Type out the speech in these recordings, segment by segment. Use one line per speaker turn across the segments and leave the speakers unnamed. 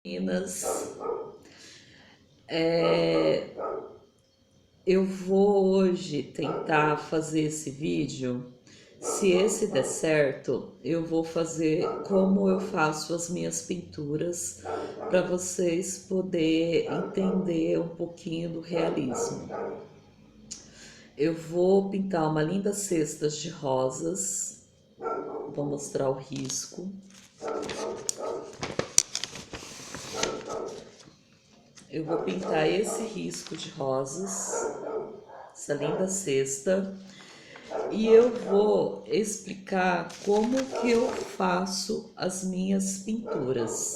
Meninas, é, eu vou hoje tentar fazer esse vídeo. Se esse der certo, eu vou fazer como eu faço as minhas pinturas para vocês poderem entender um pouquinho do realismo. Eu vou pintar uma linda cesta de rosas, vou mostrar o risco. Eu vou pintar esse risco de rosas, essa linda cesta, e eu vou explicar como que eu faço as minhas pinturas.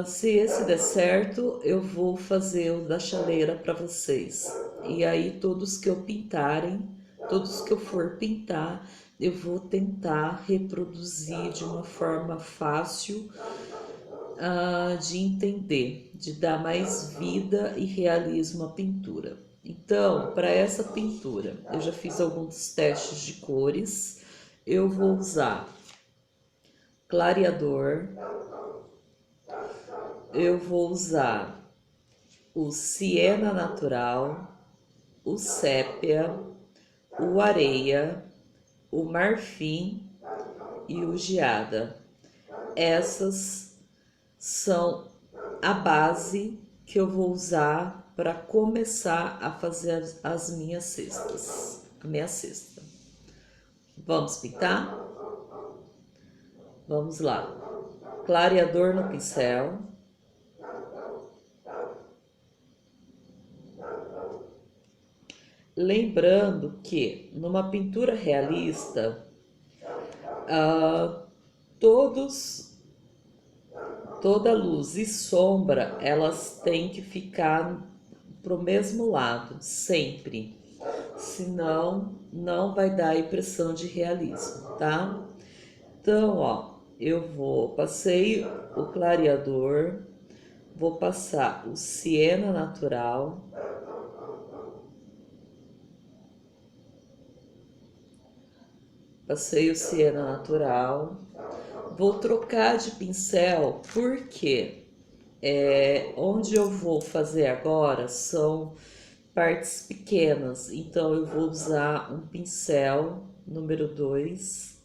Se esse der certo, eu vou fazer o da chaleira para vocês. E aí todos que eu pintarem, todos que eu for pintar, eu vou tentar reproduzir de uma forma fácil de entender, de dar mais vida e realismo à pintura. Então, para essa pintura, eu já fiz alguns testes de cores. Eu vou usar clareador, eu vou usar o siena natural, o sépia, o areia, o marfim e o geada. Essas são a base que eu vou usar para começar a fazer as minhas cestas, a minha cesta. Vamos pintar? Vamos lá. Clareador no pincel. Lembrando que numa pintura realista, toda luz e sombra, elas têm que ficar pro mesmo lado, sempre. Senão, não vai dar a impressão de realismo, tá? Então, ó, passei o clareador, vou passar o siena natural, passei o siena natural, vou trocar de pincel porque onde eu vou fazer agora são partes pequenas, então eu vou usar um pincel número 2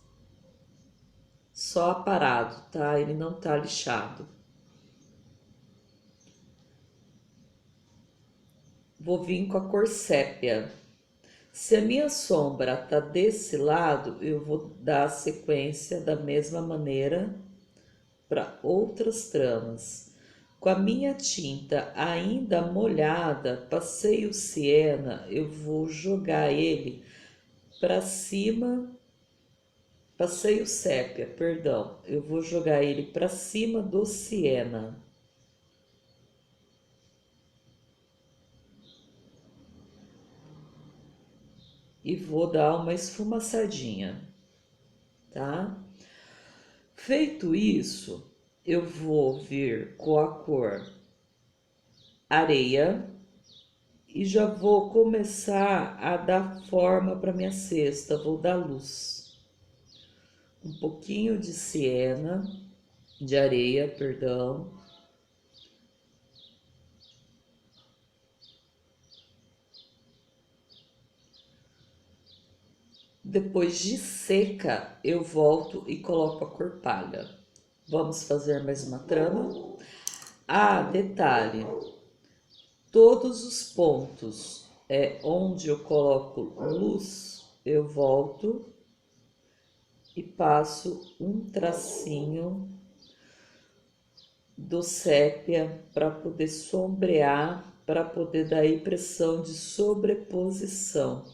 só aparado, tá? Ele não tá lixado. Vou vir com a cor sépia. Se a minha sombra tá desse lado, eu vou dar a sequência da mesma maneira para outras tramas. Com a minha tinta ainda molhada, passei o siena, eu vou jogar ele para cima. Passei o sépia, perdão, eu vou jogar ele para cima do siena. E vou dar uma esfumaçadinha, tá? Feito isso, eu vou vir com a cor areia e já vou começar a dar forma para minha cesta, vou dar luz. Um pouquinho de siena, de areia, perdão. Depois de seca, eu volto e coloco a cor palha. Vamos fazer mais uma trama. Ah, detalhe, todos os pontos onde eu coloco luz, eu volto e passo um tracinho do sépia para poder sombrear, para poder dar a impressão de sobreposição.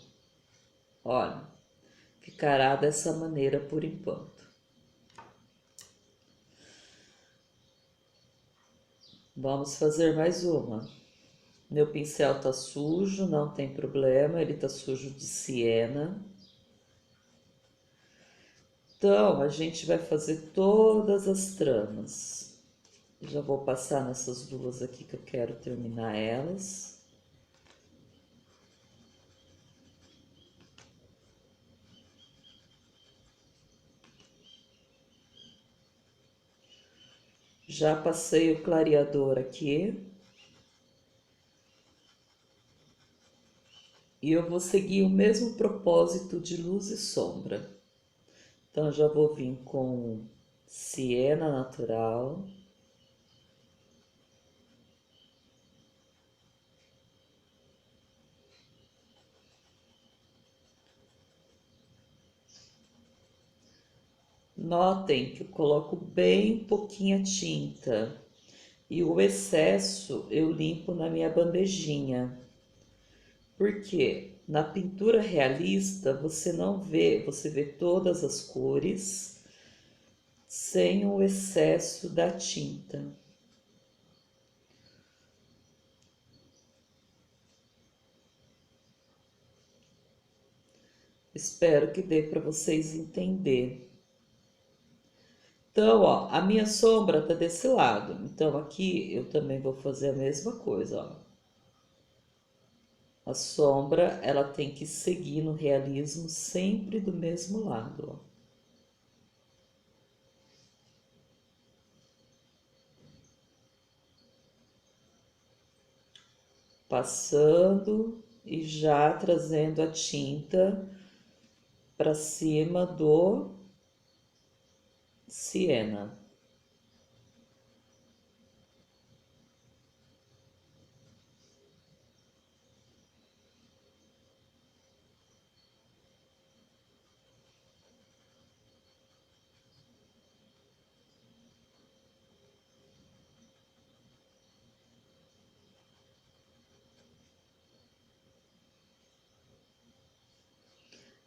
Olha, ficará dessa maneira por enquanto. Vamos fazer mais uma. Meu pincel tá sujo, não tem problema, ele tá sujo de siena. Então, a gente vai fazer todas as tramas. Já vou passar nessas duas aqui que eu quero terminar elas. Já passei o clareador aqui. E eu vou seguir o mesmo propósito de luz e sombra. Então, já vou vir com siena natural. Notem que eu coloco bem pouquinha tinta e o excesso eu limpo na minha bandejinha. Porque na pintura realista você não vê, você vê todas as cores sem o excesso da tinta. Espero que dê para vocês entender. Então, ó, a minha sombra tá desse lado. Então, aqui eu também vou fazer a mesma coisa, ó. A sombra, ela tem que seguir no realismo sempre do mesmo lado, ó. Passando e já trazendo a tinta para cima do siena.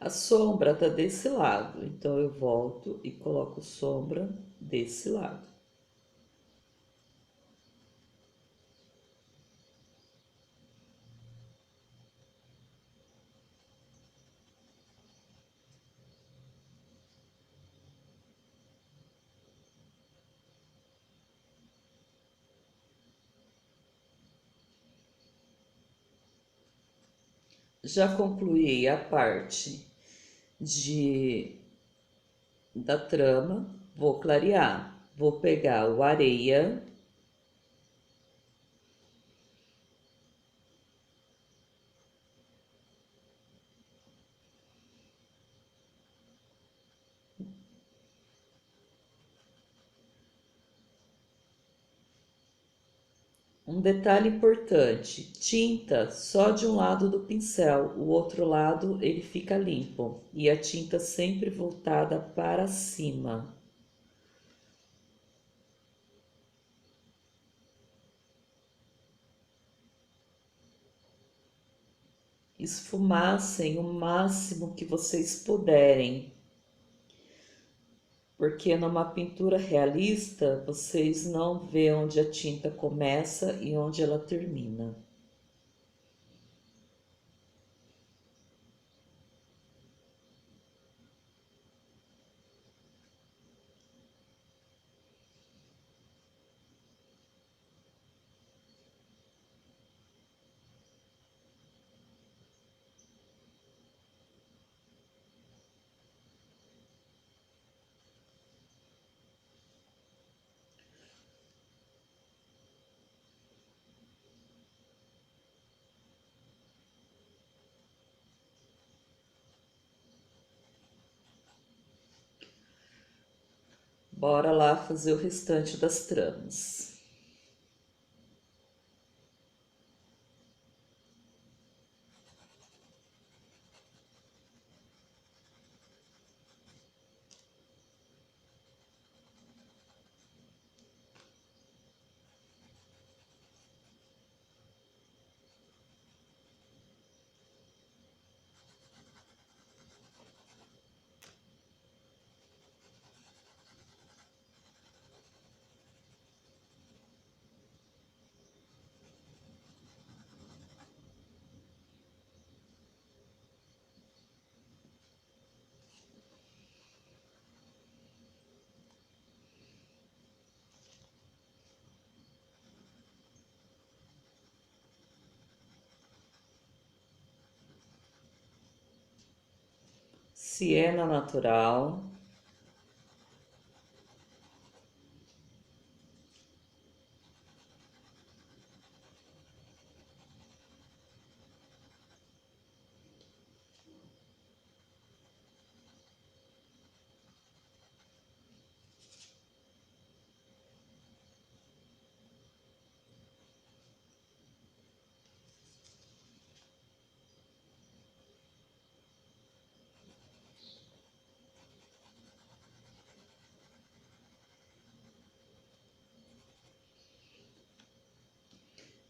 A sombra tá desse lado, então eu volto e coloco sombra desse lado. Já concluí a parte de da trama, vou clarear. Vou pegar o areia, um detalhe importante, tinta só de um lado do pincel, o outro lado ele fica limpo e a tinta sempre voltada para cima. Esfumacem o máximo que vocês puderem, porque numa pintura realista vocês não vê onde a tinta começa e onde ela termina. Bora lá fazer o restante das tramas. Siena natural.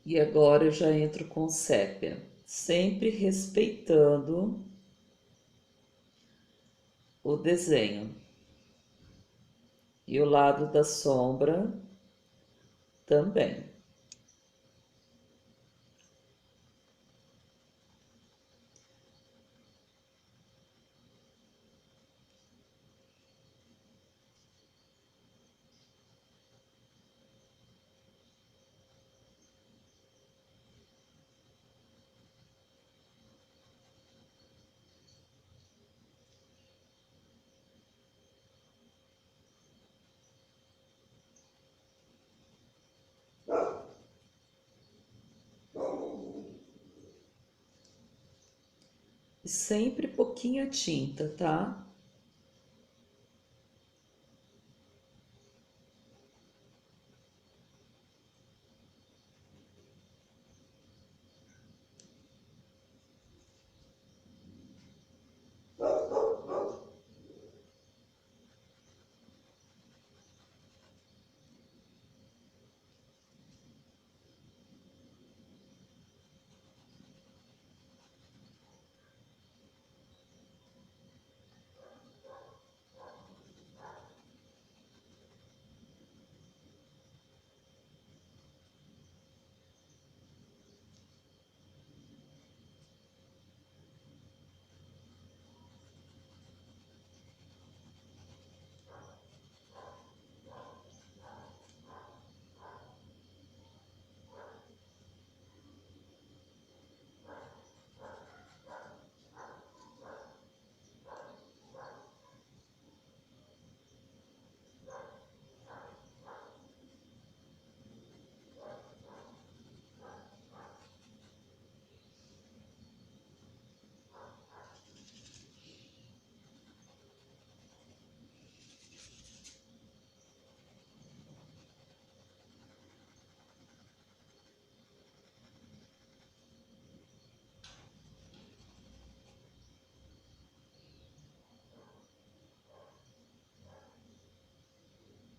E agora eu já entro com sépia, sempre respeitando o desenho. E o lado da sombra também. E sempre pouquinha tinta, tá?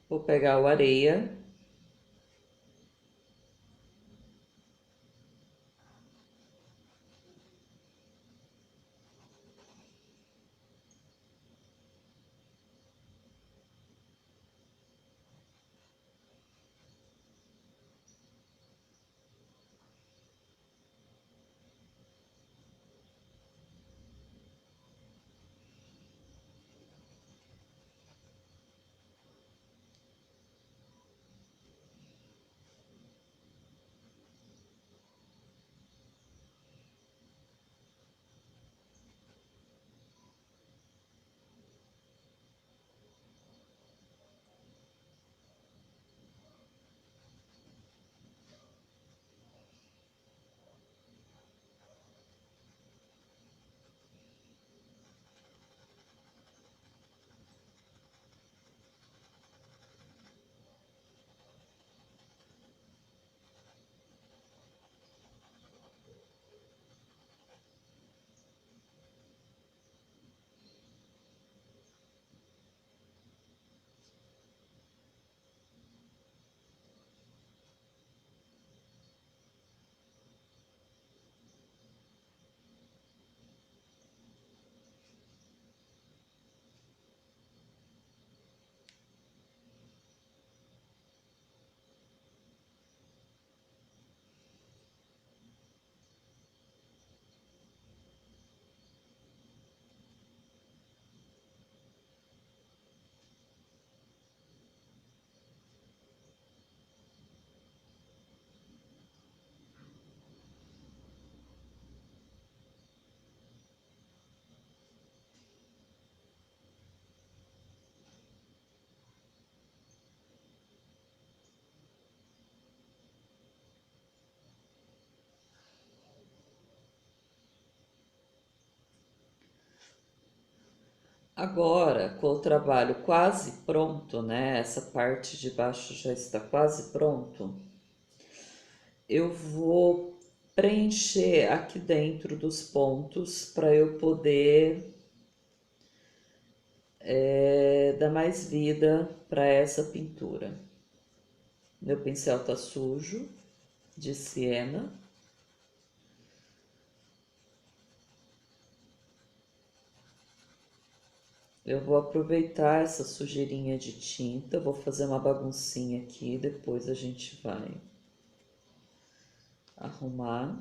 Vou pegar o areia. Agora, com o trabalho quase pronto, né? Essa parte de baixo já está quase pronto. Eu vou preencher aqui dentro dos pontos para eu poder dar mais vida para essa pintura. Meu pincel tá sujo. de siena. Eu vou aproveitar essa sujeirinha de tinta, vou fazer uma baguncinha aqui, depois a gente vai arrumar.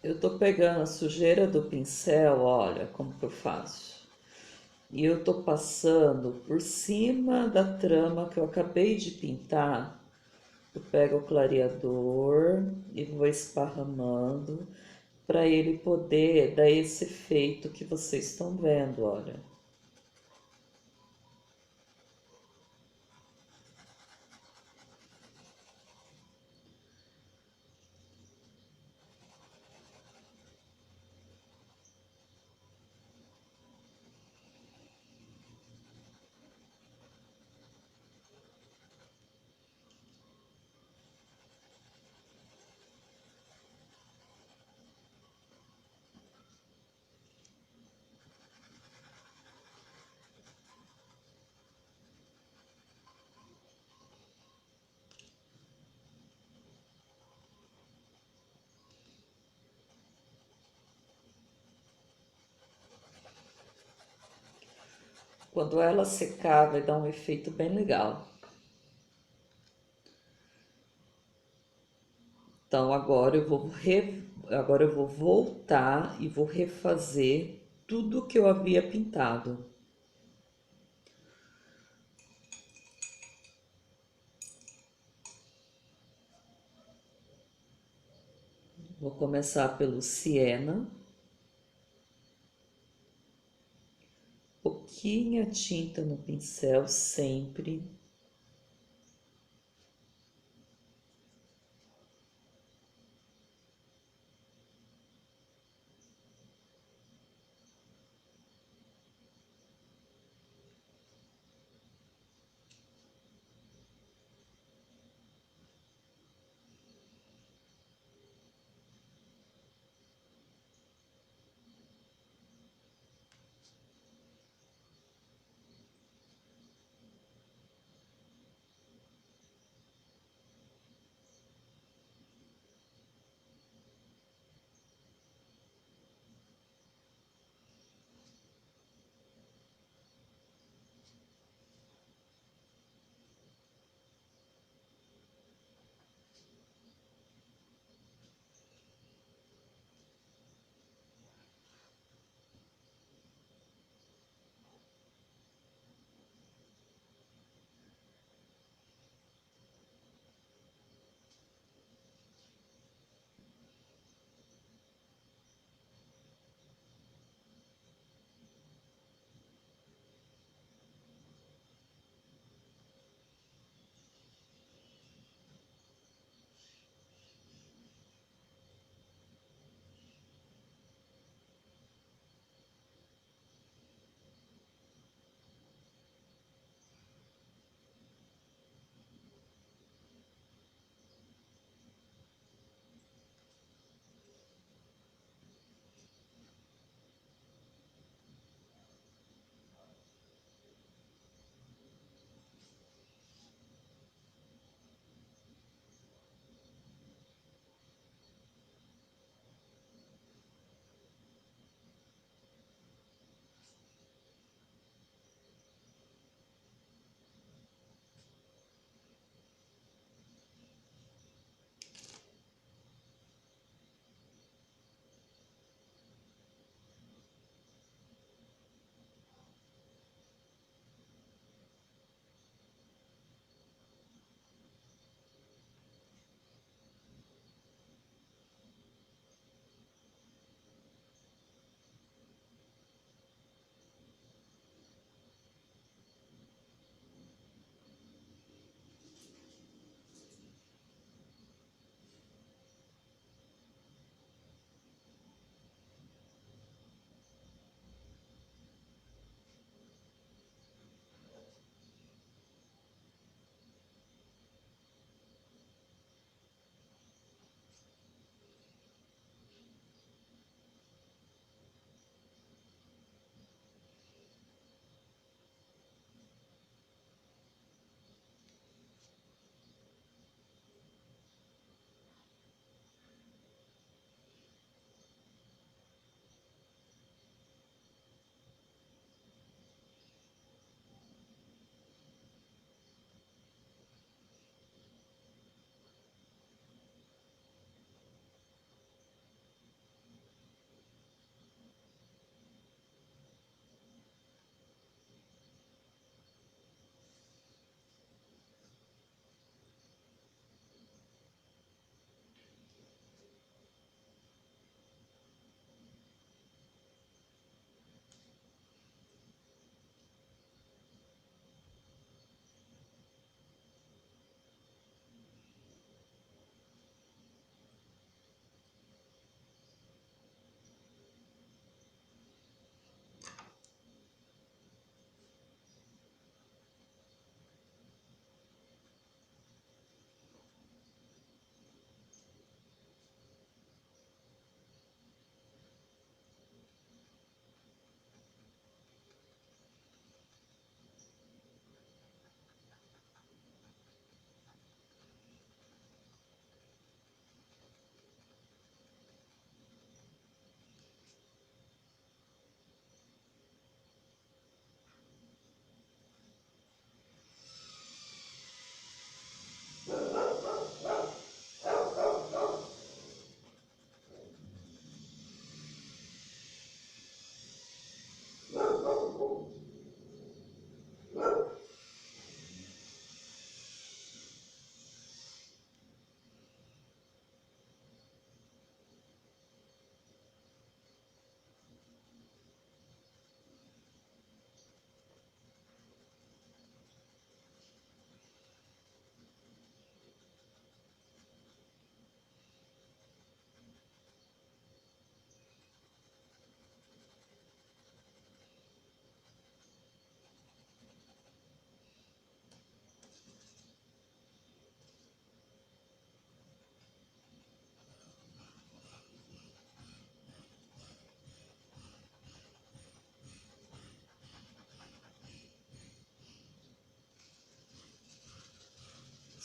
Eu tô pegando a sujeira do pincel, olha como que eu faço. E eu tô passando por cima da trama que eu acabei de pintar. Eu pego o clareador e vou esparramando para ele poder dar esse efeito que vocês estão vendo, olha. Quando ela secar, vai dar um efeito bem legal. Então agora eu vou voltar e vou refazer tudo que eu havia pintado. Vou começar pelo siena. Pouquinha tinta no pincel sempre.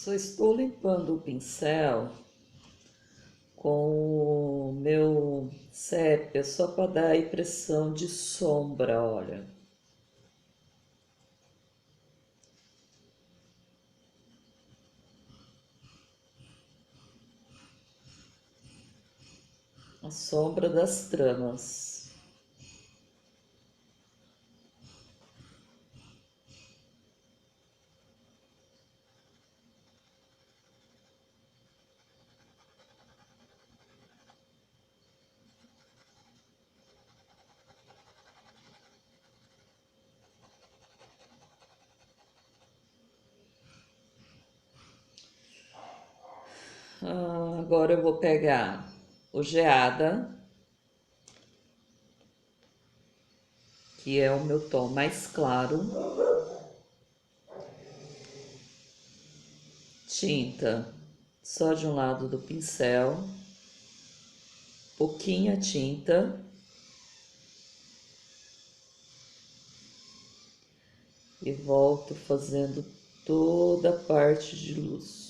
Só estou limpando o pincel com o meu sépia só para dar a impressão de sombra, olha. A sombra das tramas. Agora eu vou pegar o geada, que é o meu tom mais claro, tinta só de um lado do pincel, pouquinha tinta e volto fazendo toda a parte de luz.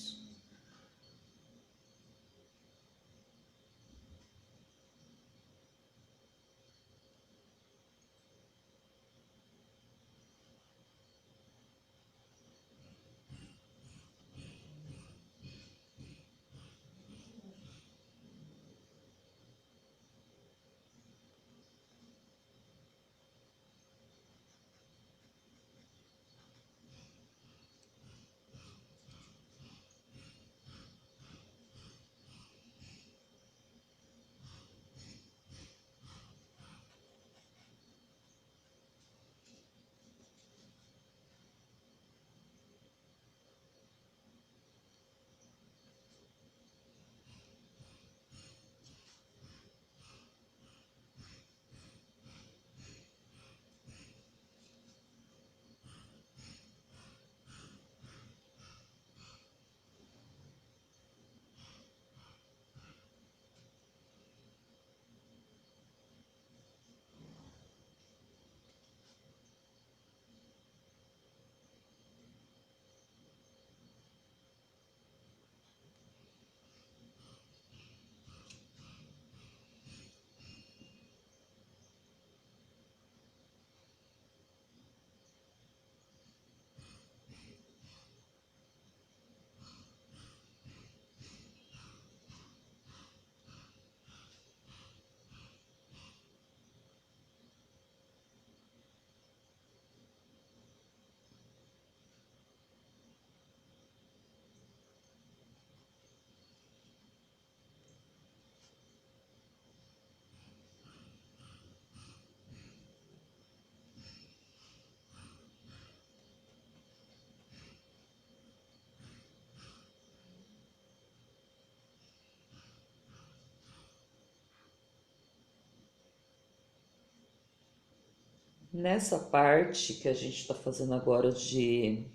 Nessa parte que a gente está fazendo agora de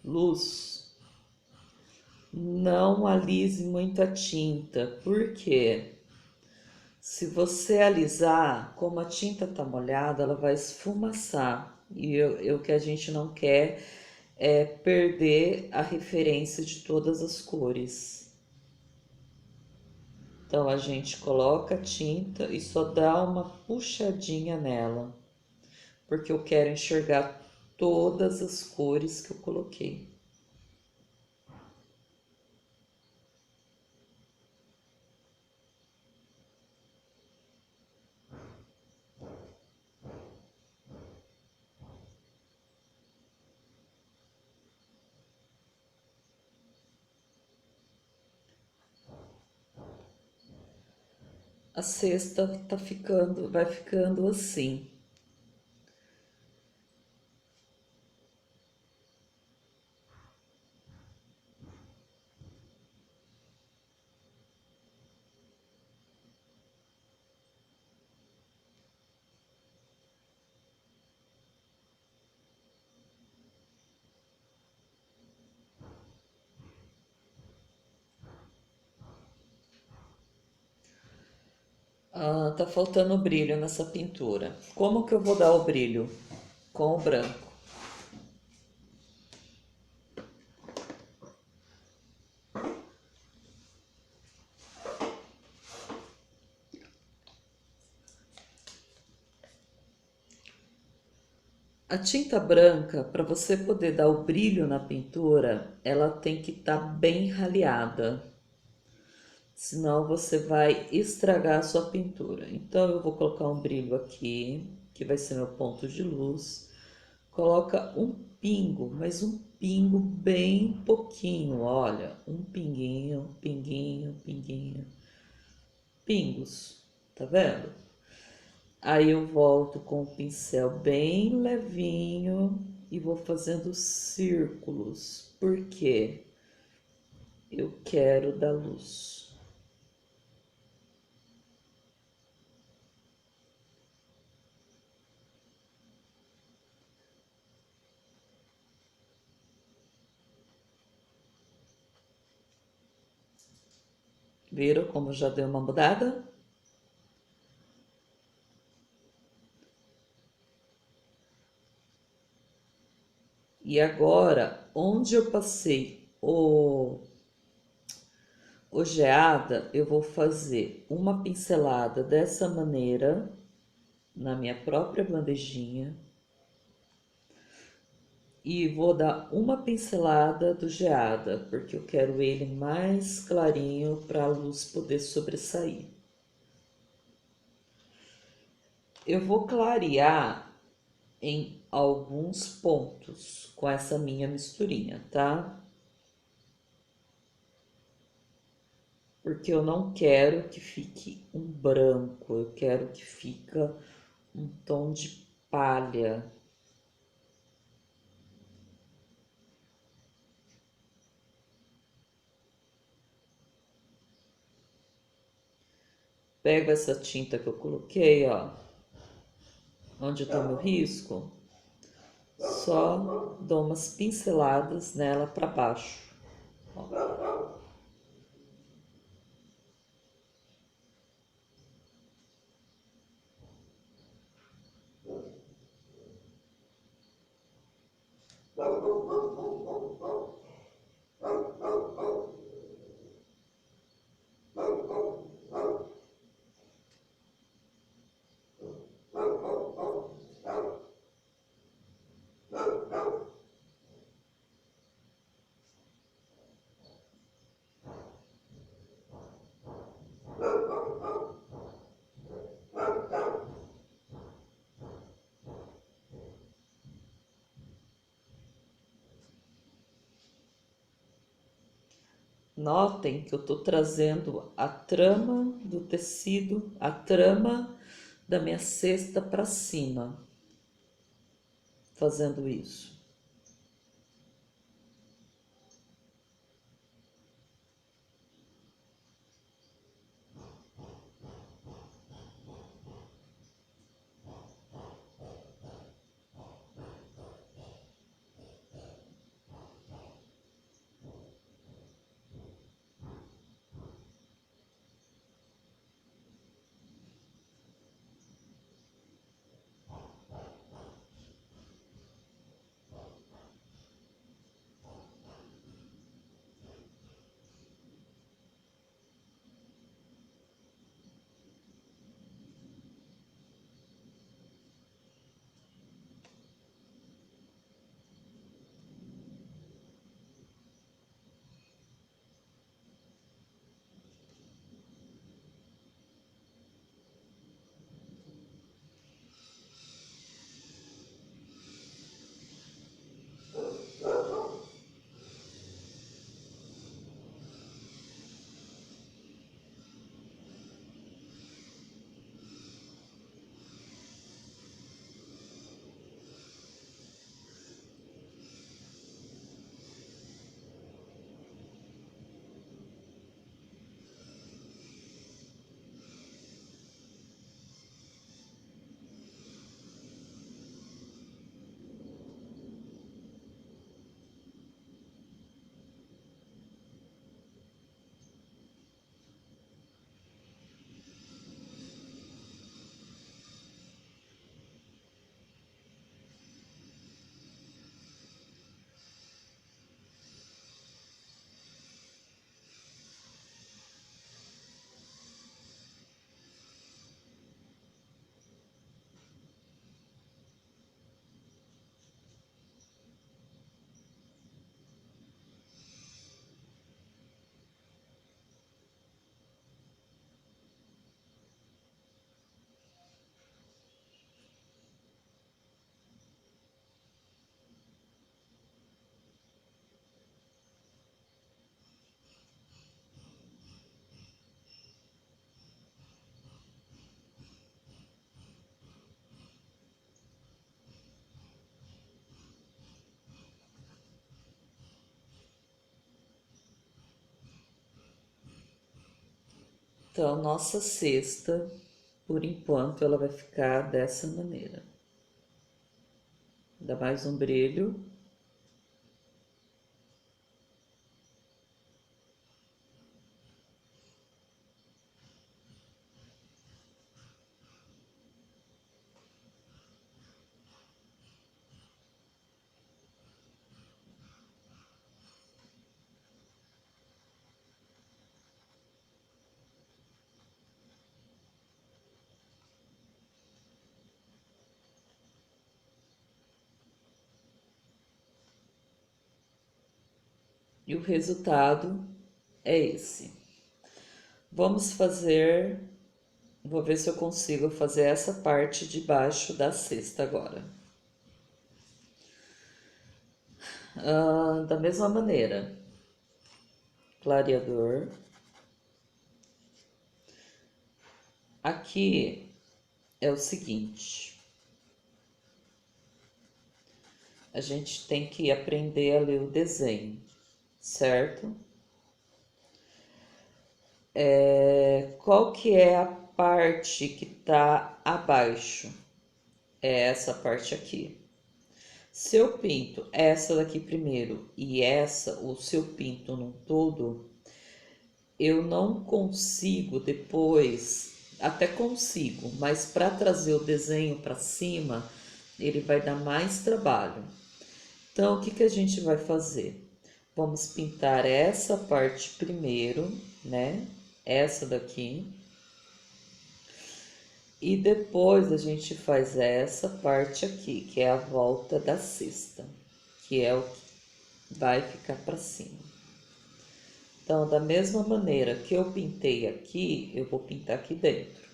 luz, não alise muita tinta, porque se você alisar, como a tinta está molhada, ela vai esfumaçar. E o que a gente não quer é perder a referência de todas as cores. Então a gente coloca a tinta e só dá uma puxadinha nela, porque eu quero enxergar todas as cores que eu coloquei. A cesta tá ficando, vai ficando assim. Tá faltando brilho nessa pintura. Como que eu vou dar o brilho? Com o branco. A tinta branca, para você poder dar o brilho na pintura, ela tem que estar bem raleada, senão você vai estragar a sua pintura. Então eu vou colocar um brilho aqui, que vai ser meu ponto de luz. Coloca um pingo, mas um pingo bem pouquinho, olha, um pinguinho, pinguinho, pinguinho, pingos, tá vendo? Aí eu volto com o pincel bem levinho e vou fazendo círculos, porque eu quero dar luz. Viram como já deu uma mudada? E agora, onde eu passei o geada, eu vou fazer uma pincelada dessa maneira na minha própria bandejinha e vou dar uma pincelada do geada, porque eu quero ele mais clarinho para a luz poder sobressair. Eu vou clarear em alguns pontos com essa minha misturinha, tá? Porque eu não quero que fique um branco, eu quero que fica um tom de palha. Pego essa tinta que eu coloquei, ó, onde tá meu risco, só dou umas pinceladas nela para baixo, ó. Notem que eu tô trazendo a trama do tecido, a trama da minha cesta para cima, fazendo isso. Então, nossa cesta, por enquanto, ela vai ficar dessa maneira. Dá mais um brilho. E o resultado é esse. Vamos fazer, vou ver se eu consigo fazer essa parte de baixo da cesta agora. Da mesma maneira, clareador. Aqui é o seguinte, a gente tem que aprender a ler o desenho, certo? Qual que é a parte que tá abaixo? É essa parte aqui. Se eu pinto essa daqui primeiro e essa, ou se eu pinto num todo, eu não consigo depois, até consigo, mas para trazer o desenho para cima, ele vai dar mais trabalho. Então, o que que a gente vai fazer? Vamos pintar essa parte primeiro, né? Essa daqui. E depois a gente faz essa parte aqui, que é a volta da cesta, que é o que vai ficar para cima. Então, da mesma maneira que eu pintei aqui, eu vou pintar aqui dentro.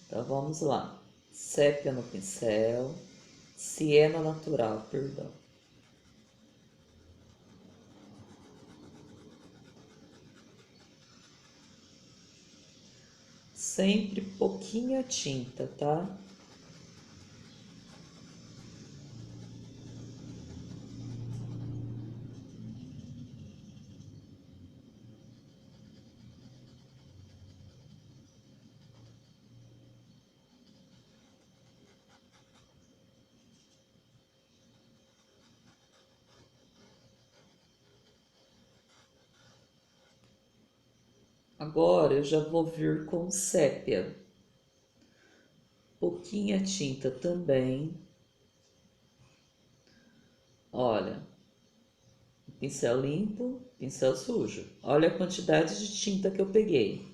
Então, vamos lá. Sépia no pincel, siena natural, perdão. Sempre pouquinha tinta, tá? Agora eu já vou vir com sépia. Pouquinha tinta também. Olha, pincel limpo, pincel sujo. Olha a quantidade de tinta que eu peguei.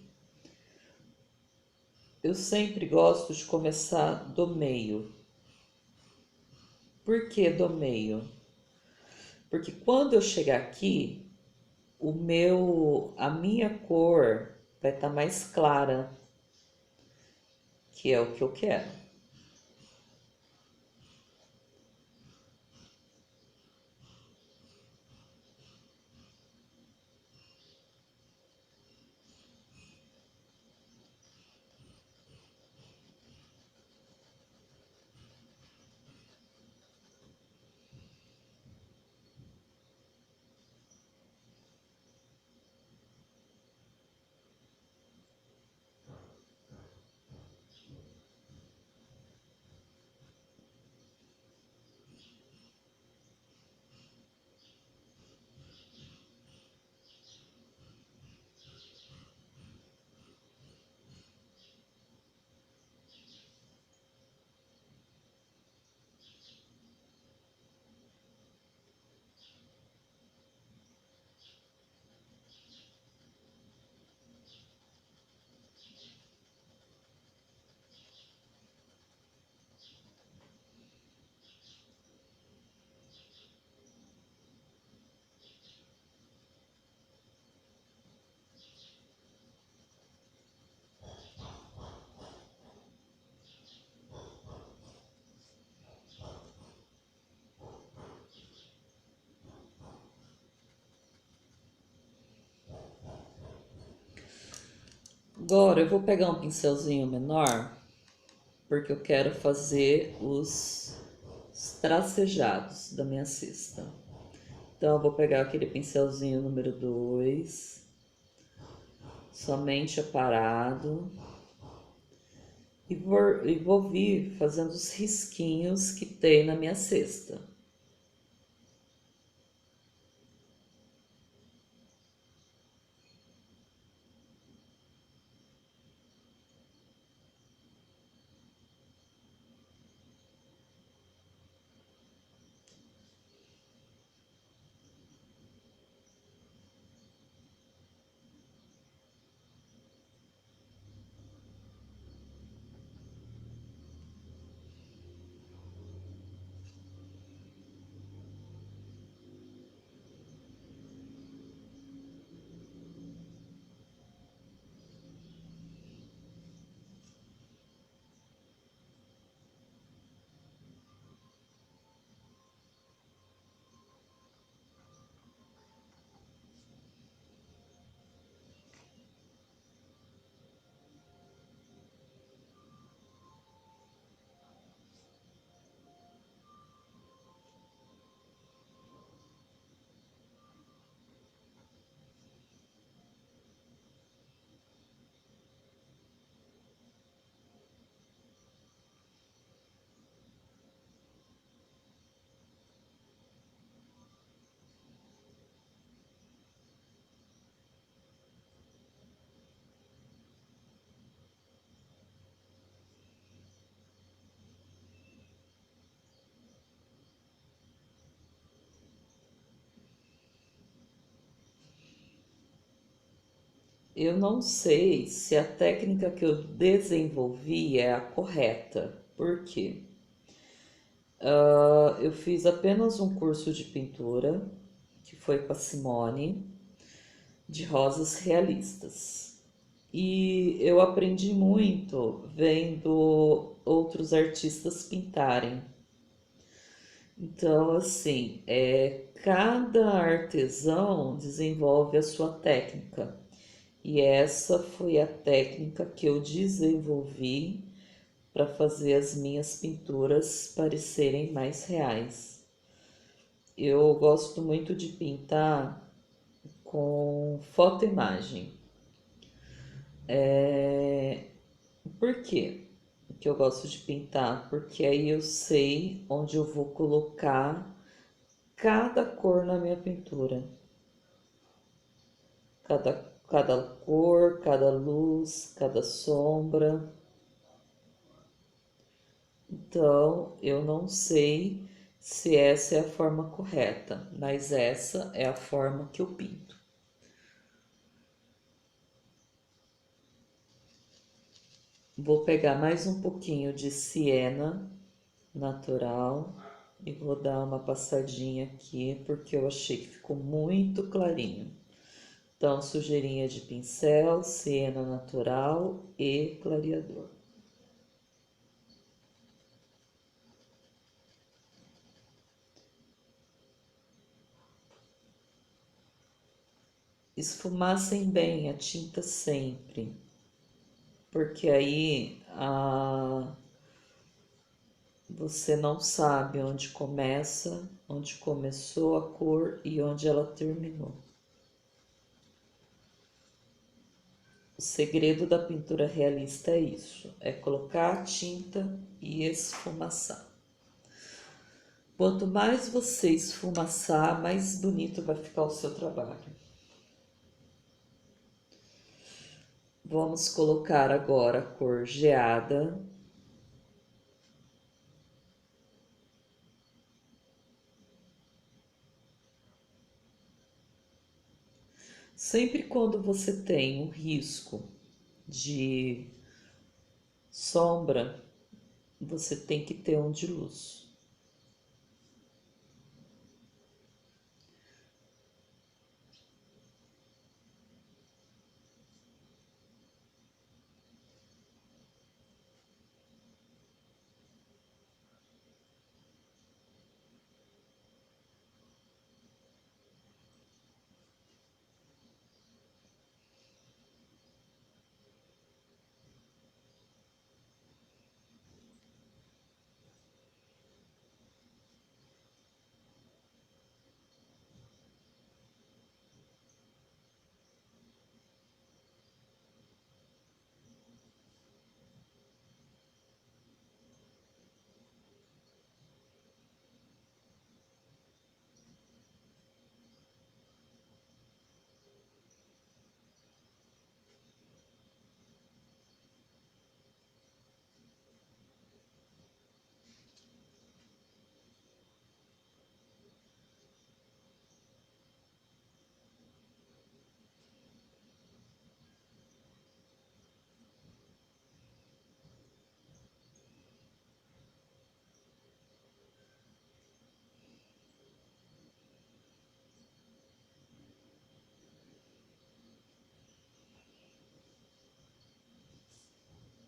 Eu sempre gosto de começar do meio. Por que do meio? Porque quando eu chegar aqui, a minha cor vai estar mais clara, que é o que eu quero. Agora eu vou pegar um pincelzinho menor, porque eu quero fazer os tracejados da minha cesta. Então eu vou pegar aquele pincelzinho número 2 somente aparado, e vou vir fazendo os risquinhos que tem na minha cesta. Eu não sei se a técnica que eu desenvolvi é a correta. Por quê? Eu fiz apenas um curso de pintura, que foi com a Simone, de rosas realistas. E eu aprendi muito vendo outros artistas pintarem. Então, assim, cada artesão desenvolve a sua técnica. E essa foi a técnica que eu desenvolvi para fazer as minhas pinturas parecerem mais reais. Eu gosto muito de pintar com fotoimagem. Por quê que eu gosto de pintar? Porque aí eu sei onde eu vou colocar cada cor na minha pintura. Cada cor, cada luz, cada sombra. Então, eu não sei se essa é a forma correta, mas essa é a forma que eu pinto. Vou pegar mais um pouquinho de siena natural e vou dar uma passadinha aqui porque eu achei que ficou muito clarinho. Então, sujeirinha de pincel, siena natural e clareador. Esfumaçem bem a tinta sempre, porque aí você não sabe onde começa, onde começou a cor e onde ela terminou. O segredo da pintura realista é isso, é colocar a tinta e esfumaçar. Quanto mais você esfumaçar, mais bonito vai ficar o seu trabalho. Vamos colocar agora a cor geada. Sempre quando você tem um risco de sombra, você tem que ter um de luz.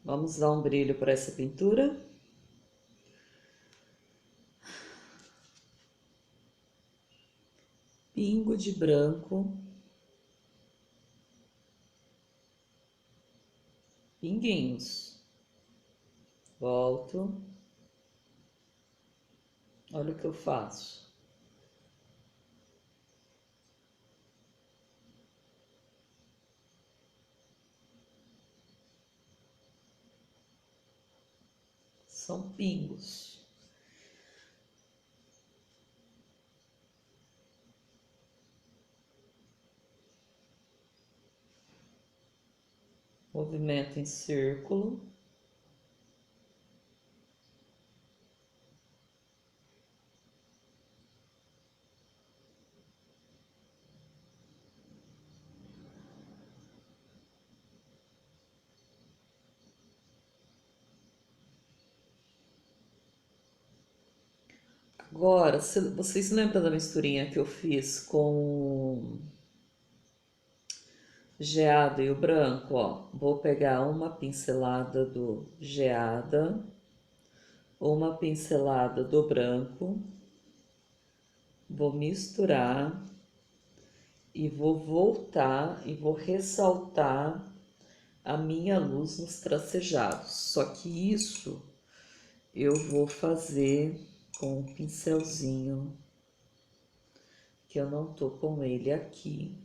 Vamos dar um brilho para essa pintura. Pingo de branco. Pinguinhos. Volto. Olha o que eu faço. São pingos. Movimento em círculo. Agora, vocês lembram da misturinha que eu fiz com geada e o branco? Ó, vou pegar uma pincelada do geada, uma pincelada do branco, vou misturar e vou voltar e vou ressaltar a minha luz nos tracejados. Só que isso eu vou fazer com um pincelzinho, que eu não tô com ele aqui.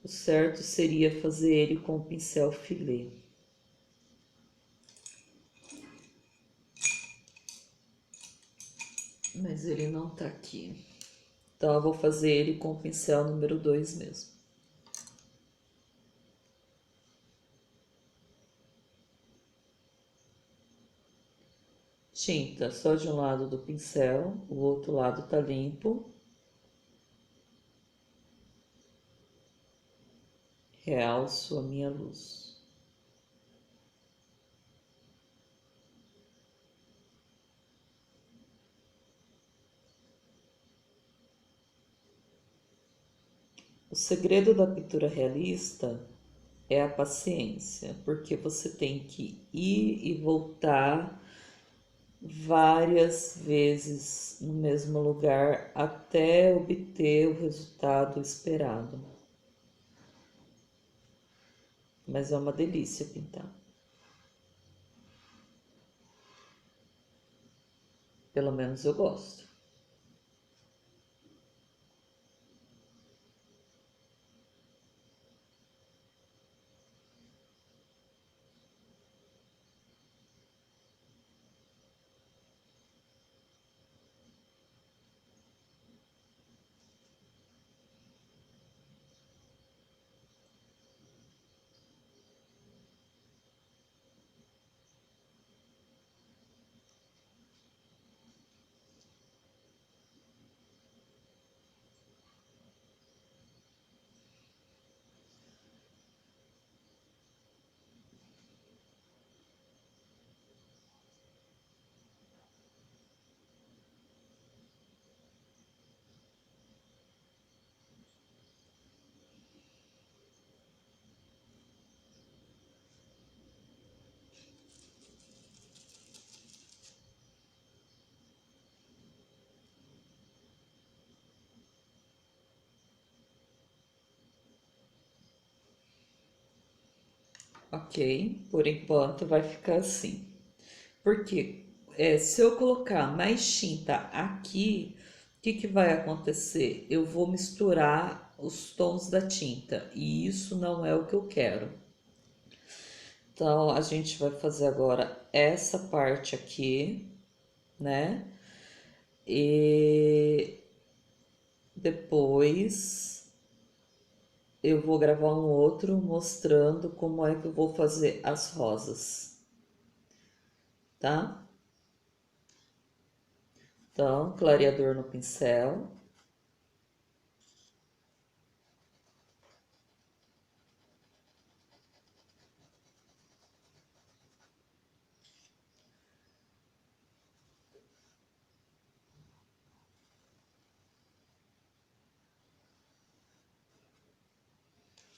O certo seria fazer ele com o pincel filé. Mas ele não tá aqui. Então eu vou fazer ele com o pincel número 2 mesmo. Tinta só de um lado do pincel, o outro lado tá limpo. Realço a minha luz. O segredo da pintura realista é a paciência, porque você tem que ir e voltar várias vezes no mesmo lugar até obter o resultado esperado. Mas é uma delícia pintar. Pelo menos eu gosto. Ok, por enquanto vai ficar assim. Porque se eu colocar mais tinta aqui, o que, que vai acontecer? Eu vou misturar os tons da tinta e isso não é o que eu quero. Então, a gente vai fazer agora essa parte aqui, né? E depois eu vou gravar um outro mostrando como é que eu vou fazer as rosas, tá? Então, clareador no pincel.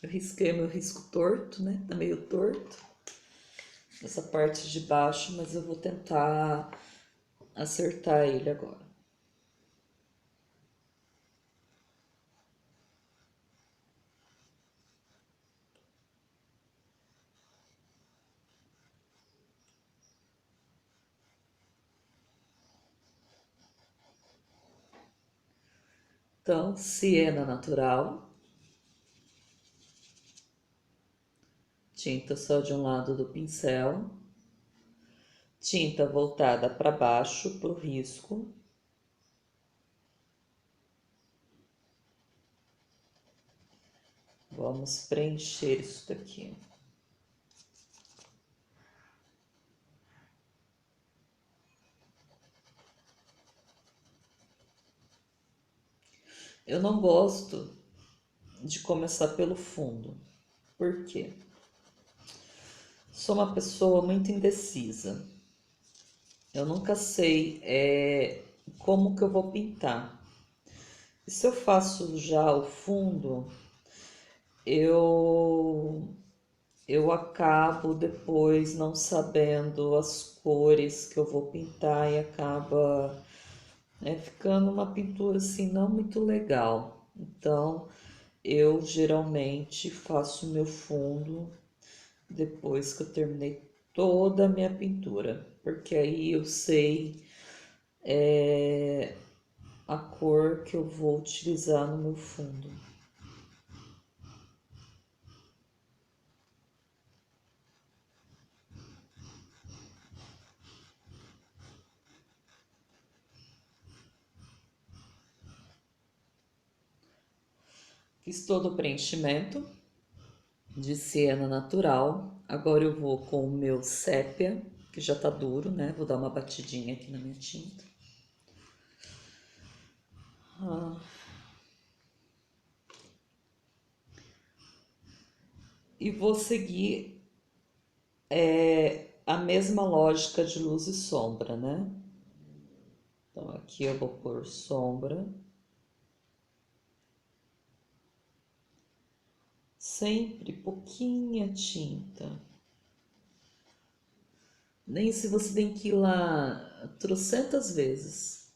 Eu risquei meu risco torto, né? Tá meio torto essa parte de baixo, mas eu vou tentar acertar ele agora. Então, siena natural, tinta só de um lado do pincel, tinta voltada para baixo, para o risco. Vamos preencher isso daqui. Eu não gosto de começar pelo fundo. Por quê? Sou uma pessoa muito indecisa. Eu nunca sei como que eu vou pintar. E se eu faço já o fundo, eu eu acabo depois não sabendo as cores que eu vou pintar e acaba ficando uma pintura assim não muito legal. Então eu geralmente faço meu fundo depois que eu terminei toda a minha pintura, porque aí eu sei a cor que eu vou utilizar no meu fundo. Fiz todo o preenchimento de siena natural. Agora eu vou com o meu sépia, que já tá duro, né? Vou dar uma batidinha aqui na minha tinta. E vou seguir a mesma lógica de luz e sombra, né? Então aqui eu vou pôr sombra. Sempre pouquinha tinta. Nem se você tem que ir lá trocentas vezes.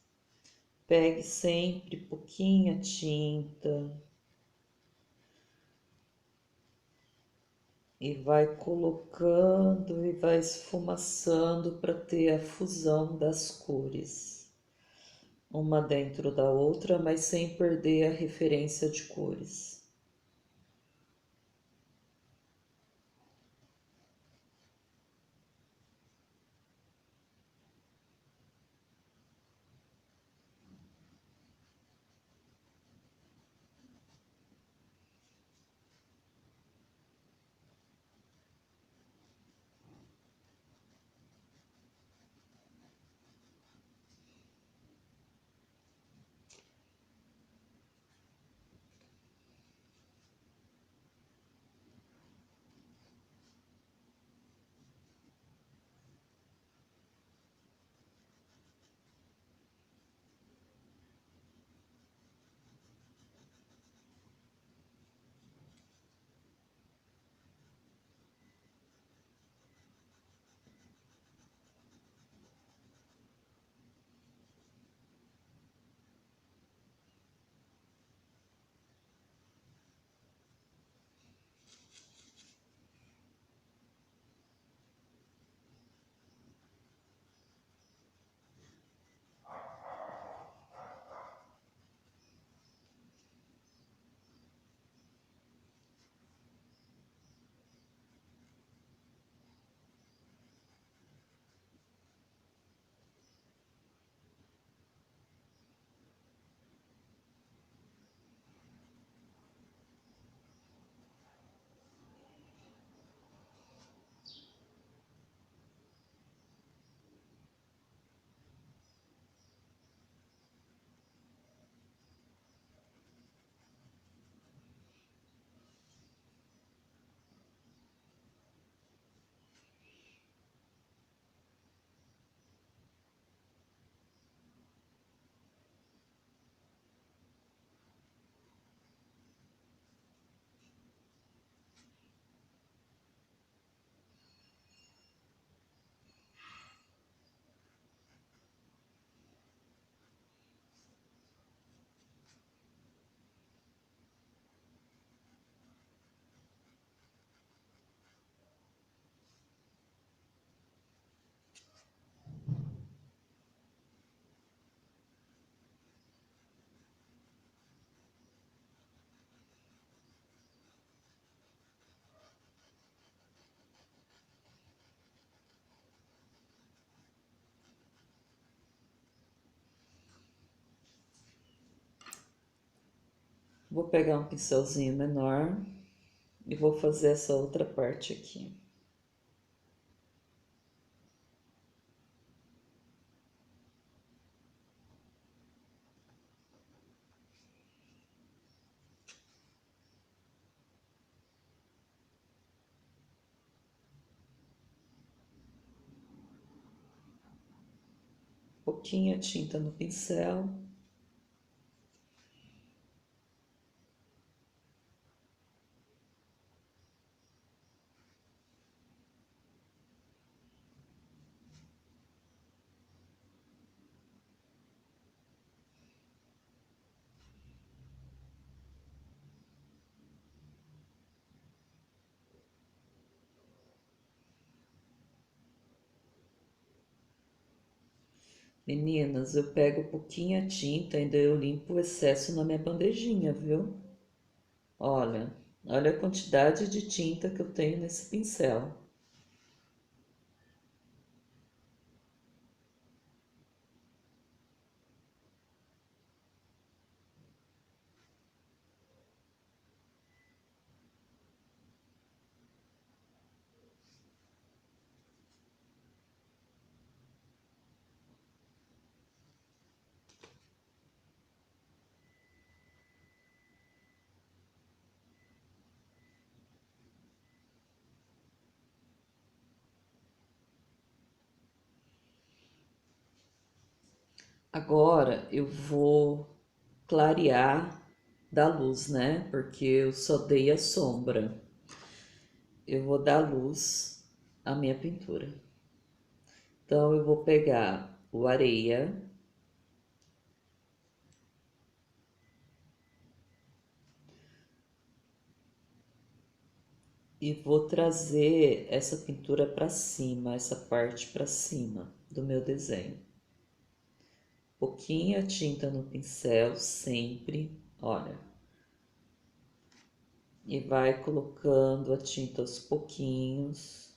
Pegue sempre pouquinha tinta e vai colocando e vai esfumaçando para ter a fusão das cores, uma dentro da outra, mas sem perder a referência de cores. Vou pegar um pincelzinho menor e vou fazer essa outra parte aqui. Pouquinha tinta no pincel. Meninas, eu pego pouquinha tinta e daí eu limpo o excesso na minha bandejinha, viu? Olha, olha a quantidade de tinta que eu tenho nesse pincel. Agora eu vou clarear da luz, né? Porque eu só dei a sombra. Eu vou dar luz à minha pintura. Então eu vou pegar o areia e vou trazer essa pintura para cima, essa parte para cima do meu desenho. Pouquinha tinta no pincel, sempre, olha. E vai colocando a tinta aos pouquinhos.